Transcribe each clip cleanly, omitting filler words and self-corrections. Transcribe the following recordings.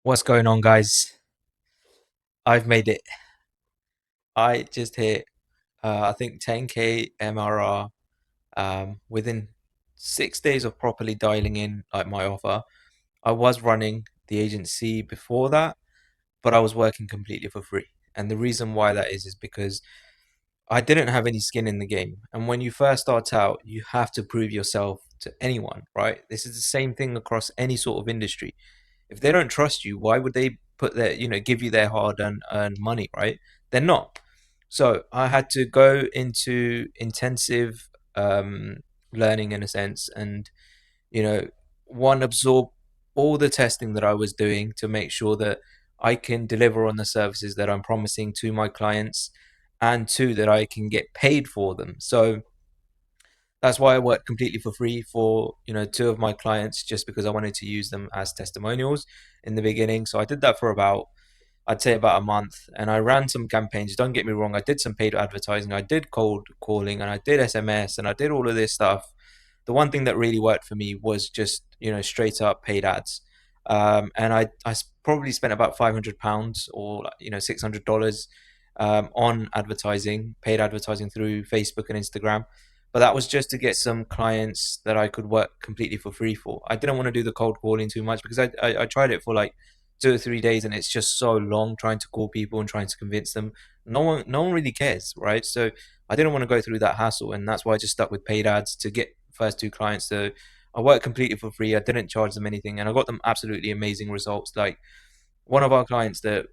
What's going on, guys? I've made it. I just hit, I think 10K MRR within 6 days of properly dialing in like my offer. I was running the agency before that, but I was working completely for free. And the reason why that is because I didn't have any skin in the game. And when you first start out, you have to prove yourself to anyone, right? This is the same thing across any sort of industry. If they don't trust you, why would they put their, give you their hard earned money, right? They're not. So I had to go into intensive learning in a sense, and you know, one, absorb all the testing that I was doing to make sure that I can deliver on the services that I'm promising to my clients, and two, that I can get paid for them. So that's why I worked completely for free for, two of my clients, just because I wanted to use them as testimonials in the beginning. So I did that for about, I'd say about a month, and I ran some campaigns. Don't get me wrong, I did some paid advertising, I did cold calling, and I did SMS, and I did all of this stuff. The one thing that really worked for me was just, straight up paid ads. And I probably spent about £500 or $600 on advertising, paid advertising through Facebook and Instagram. But that was just to get some clients that I could work completely for free for. I didn't want to do the cold calling too much because I tried it for like 2 or 3 days, and it's just so long trying to call people and trying to convince them. No one really cares, right? So I didn't want to go through that hassle, and that's why I just stuck with paid ads to get first two clients. So I worked completely for free. I didn't charge them anything, and I got them absolutely amazing results. Like one of our clients that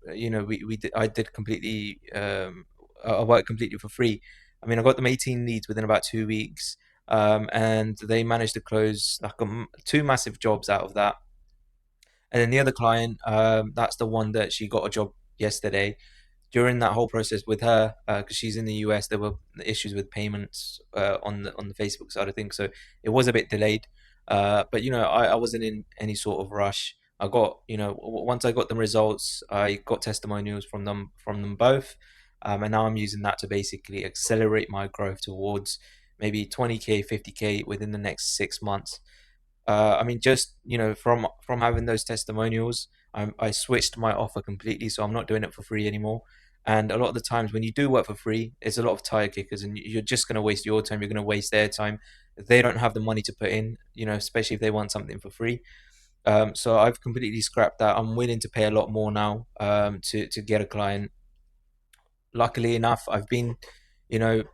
I did completely, I worked completely for free. I mean, I got them 18 leads within about 2 weeks, and they managed to close like two massive jobs out of that. And then the other client, that's the one that she got a job yesterday. During that whole process with her, because she's in the US, there were issues with payments on the Facebook side of things, so it was a bit delayed. But I wasn't in any sort of rush. I got, once I got the results, I got testimonials from them both, and now I'm using that to basically accelerate my growth towards maybe 20K, 50K within the next 6 months. I mean, just from having those testimonials, I switched my offer completely, so I'm not doing it for free anymore. And a lot of the times when you do work for free, it's a lot of tire kickers, and you're just going to waste your time. You're going to waste their time. They don't have the money to put in, especially if they want something for free. So I've completely scrapped that. I'm willing to pay a lot more now, to get a client. Luckily enough, I've been,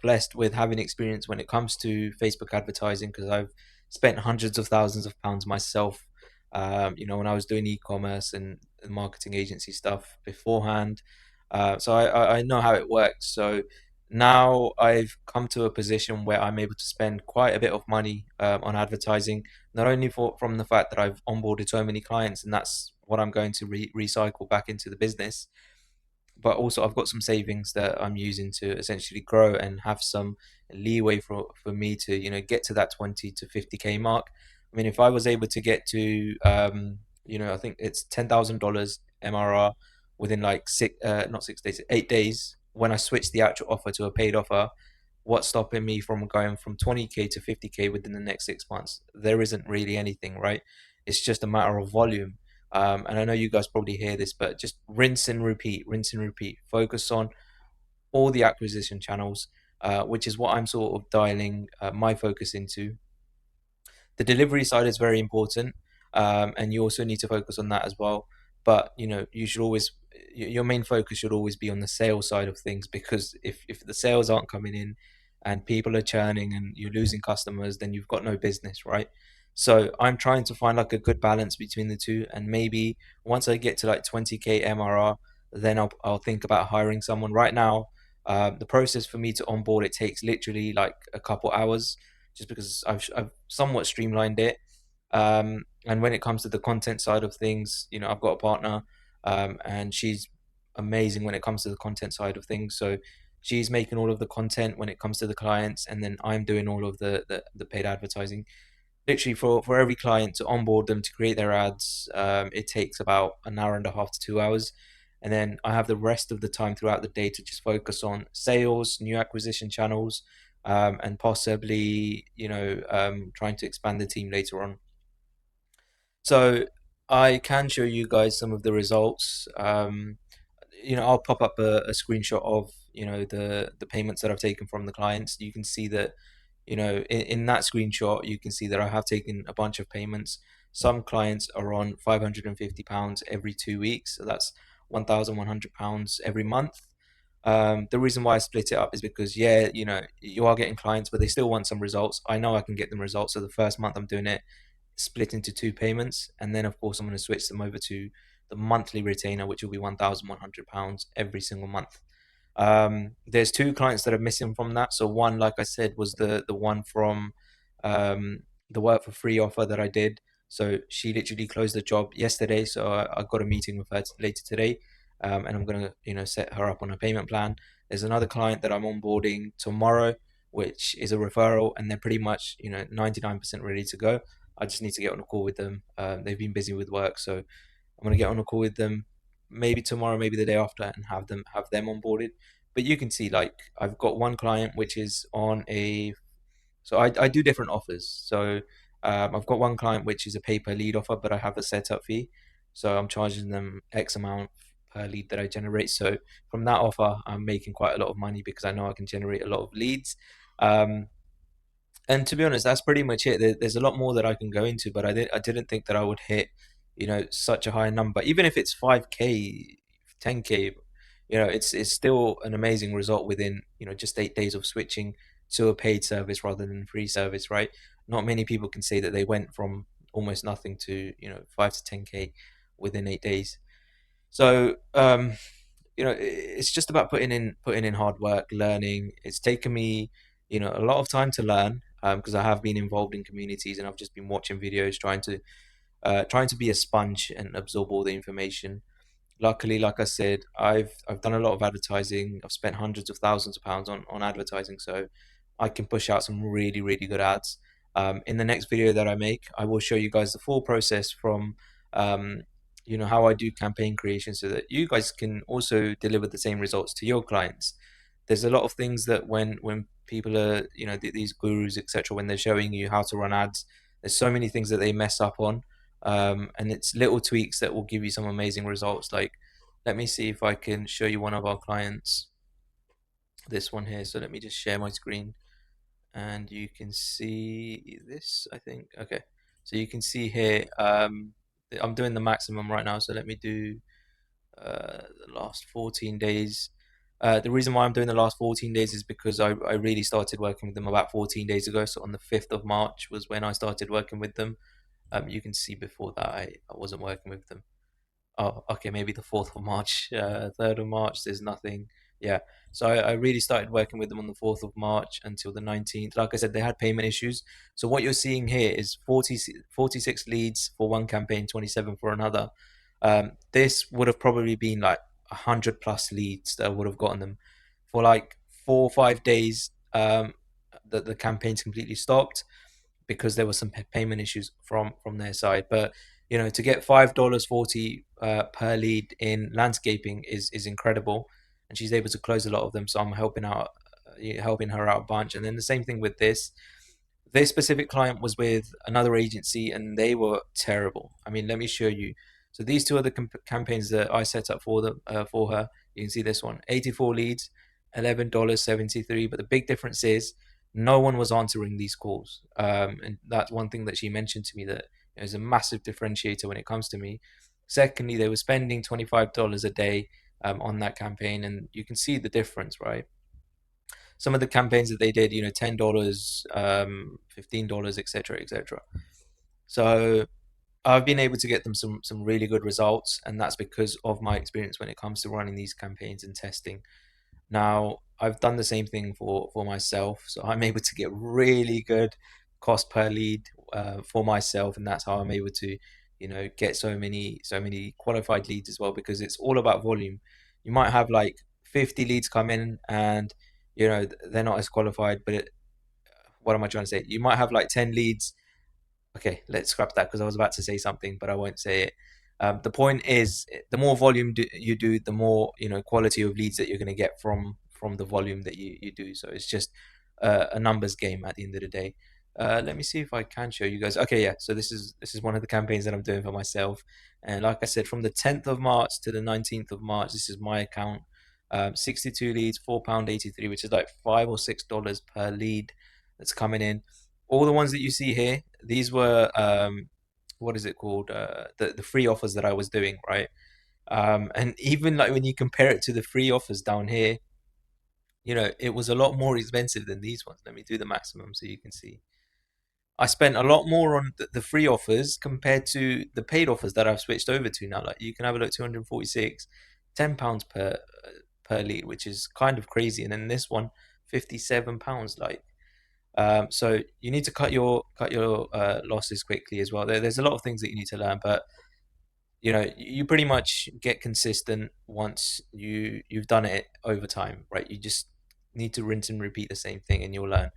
blessed with having experience when it comes to Facebook advertising, because I've spent hundreds of thousands of pounds myself. When I was doing e-commerce and marketing agency stuff beforehand. So I know how it works. So now I've come to a position where I'm able to spend quite a bit of money on advertising, not only from the fact that I've onboarded so many clients, and that's what I'm going to recycle back into the business, but also I've got some savings that I'm using to essentially grow and have some leeway for me to get to that 20 to 50K mark. I mean, if I was able to get to I think it's $10,000 MRR within like not 6 days, 8 days, when I switch the actual offer to a paid offer, what's stopping me from going from 20K to 50K within the next 6 months? There isn't really anything, right? It's just a matter of volume. And I know you guys probably hear this, but just rinse and repeat, rinse and repeat. Focus on all the acquisition channels, which is what I'm sort of dialing my focus into. The delivery side is very important, and you also need to focus on that as well. But you should always, your main focus should always be on the sales side of things, because if the sales aren't coming in and people are churning and you're losing customers, then you've got no business, right? So I'm trying to find like a good balance between the two, and maybe once I get to like 20K MRR, then I'll think about hiring someone. Right now, the process for me to onboard, it takes literally like a couple hours, just because I've somewhat streamlined it. And when it comes to the content side of things, I've got a partner, and she's amazing when it comes to the content side of things. So she's making all of the content when it comes to the clients, and then I'm doing all of the paid advertising. Literally, for every client to onboard them to create their ads, it takes about an hour and a half to 2 hours. And then I have the rest of the time throughout the day to just focus on sales, new acquisition channels, and possibly, trying to expand the team later on. So I can show you guys some of the results. I'll pop up a screenshot of, the payments that I've taken from the clients. You can see that, in that screenshot, you can see that I have taken a bunch of payments. Some clients are on £550 every 2 weeks, so that's £1,100 every month. The reason why I split it up is because, yeah, you are getting clients, but they still want some results. I know I can get them results. So the first month I'm doing it split into two payments, and then of course I'm going to switch them over to the monthly retainer, which will be £1,100 every single month. There's two clients that are missing from that. So one, like I said, was the one from um, the work for free offer that I did. So she literally closed the job yesterday. So I got a meeting with her later today, and I'm gonna set her up on a payment plan. There's another client that I'm onboarding tomorrow, which is a referral, and they're pretty much 99% ready to go. I just need to get on a call with them. They've been busy with work, so I'm gonna get on a call with them maybe tomorrow, maybe the day after, and have them onboarded. But you can see, like, I've got one client which is on a, so I do different offers. So I've got one client which is a pay per lead offer, but I have a setup fee, so I'm charging them X amount per lead that I generate. So from that offer, I'm making quite a lot of money because I know I can generate a lot of leads. Um, and to be honest, that's pretty much it. There's a lot more that I can go into, but I didn't think that I would hit, such a high number. Even if it's 5K, 10K, it's still an amazing result within, just 8 days of switching to a paid service rather than free service, right? Not many people can say that they went from almost nothing to, 5 to 10K within 8 days. So it's just about putting in hard work, learning. It's taken me, a lot of time to learn, because I have been involved in communities and I've just been watching videos, trying to be a sponge and absorb all the information. Luckily, like I said, I've done a lot of advertising. I've spent hundreds of thousands of pounds on advertising, so I can push out some really really good ads. In the next video that I make, I will show you guys the full process from um, how I do campaign creation, so that you guys can also deliver the same results to your clients. There's a lot of things that when people are, these gurus, etc., when they're showing you how to run ads, there's so many things that they mess up on, and it's little tweaks that will give you some amazing results. Like, let me see if I can show you one of our clients, this one here. So let me just share my screen and you can see this, I think. Okay, so you can see here, I'm doing the maximum right now. So let me do the last 14 days. The reason why I'm doing the last 14 days is because I really started working with them about 14 days ago. So on the 5th of March was when I started working with them. You can see before that I wasn't working with them. Oh, okay, maybe the 4th of March, 3rd of March, there's nothing. Yeah. So I really started working with them on the 4th of March until the 19th. Like I said, they had payment issues. So what you're seeing here is 46 leads for one campaign, 27 for another. This would have probably been like 100 plus leads that I would have gotten them for like 4 or 5 days. The campaign's completely stopped because there were some payment issues from their side. But to get $5.40 per lead in landscaping is incredible, and she's able to close a lot of them. So I'm helping her out a bunch. And then the same thing with this. This specific client was with another agency, and they were terrible. I mean, let me show you. So these two other campaigns that I set up for her, you can see this one, 84 leads, $11.73. But the big difference is no one was answering these calls, and that's one thing that she mentioned to me that is a massive differentiator when it comes to me. Secondly, they were spending $25 a day on that campaign, and you can see the difference, right? Some of the campaigns that they did, $10, $15, etc., etc. So I've been able to get them some really good results, and that's because of my experience when it comes to running these campaigns and testing. Now, I've done the same thing for myself, so I'm able to get really good cost per lead for myself, and that's how I'm able to, get so many qualified leads as well, because it's all about volume. You might have like 50 leads come in, and they're not as qualified, but what am I trying to say? You might have like 10 leads. Okay, let's scrap that because I was about to say something, but I won't say it. The point is, the more volume you do, the more quality of leads that you're going to get from the volume that you do. So it's just a numbers game at the end of the day. Let me see if I can show you guys. Okay, yeah. So this is one of the campaigns that I'm doing for myself. And like I said, from the 10th of March to the 19th of March, this is my account. 62 leads, £4.83, which is like $5 or $6 per lead that's coming in. All the ones that you see here, these were what is it called? The free offers that I was doing, right? And even like when you compare it to the free offers down here, it was a lot more expensive than these ones. Let me do the maximum so you can see. I spent a lot more on the free offers compared to the paid offers that I've switched over to now. Like you can have a look, 246, £10 per lead, which is kind of crazy. And then this one, £57. So you need to cut your losses quickly as well. There's a lot of things that you need to learn, but you pretty much get consistent once you've done it over time, right? You just need to rinse and repeat the same thing, and you'll learn.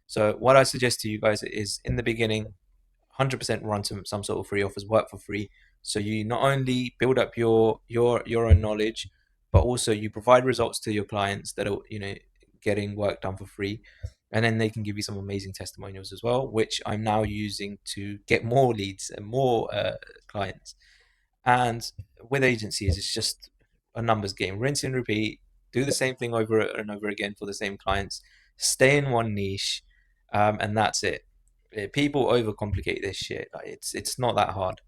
So what I suggest to you guys is in the beginning, 100% run some sort of free offers, work for free. So you not only build up your own knowledge, but also you provide results to your clients that are getting work done for free, and then they can give you some amazing testimonials as well, which I'm now using to get more leads and more clients. And with agencies, it's just a numbers game. Rinse and repeat. Do the same thing over and over again for the same clients. Stay in one niche, and that's it. People overcomplicate this shit. Like, it's not that hard.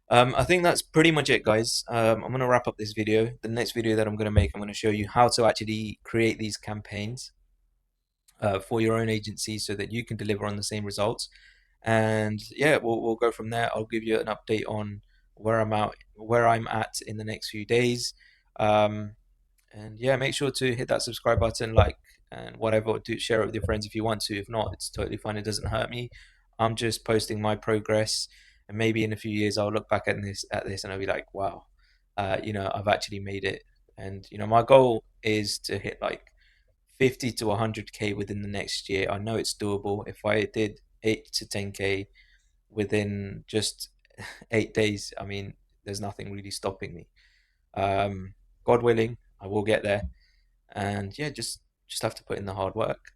I think that's pretty much it, guys. I'm gonna wrap up this video. The next video that I'm gonna make, I'm gonna show you how to actually create these campaigns for your own agency so that you can deliver on the same results. And yeah, we'll go from there. I'll give you an update on where I'm at in the next few days. Um, and yeah, make sure to hit that subscribe button, like, and whatever. Do share it with your friends if you want to. If not, it's totally fine. It doesn't hurt me. I'm just posting my progress, and maybe in a few years I'll look back at this and I'll be like, wow, I've actually made it. And my goal is to hit like 50 to 100K within the next year. I know it's doable. If I did 8 to 10K within just 8 days, I mean, there's nothing really stopping me. Um, God willing, I will get there. And yeah, just have to put in the hard work.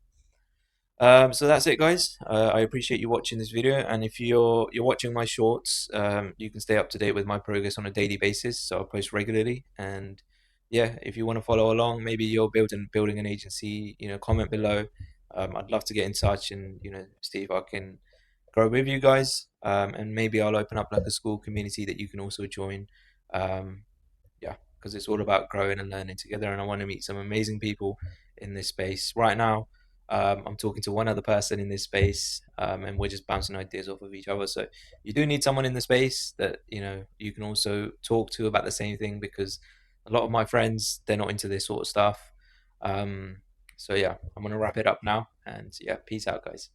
So that's it, guys. I appreciate you watching this video, and if you're watching my shorts, you can stay up to date with my progress on a daily basis. So I post regularly, and yeah, if you want to follow along, maybe you're building an agency, comment below. I'd love to get in touch and see if I can grow with you guys. And maybe I'll open up like a school community that you can also join. Um, yeah, because it's all about growing and learning together, and I want to meet some amazing people in this space. Right now, I'm talking to one other person in this space, and we're just bouncing ideas off of each other. So you do need someone in the space that you can also talk to about the same thing, because a lot of my friends, they're not into this sort of stuff. So yeah, I'm gonna wrap it up now, and yeah, peace out, guys.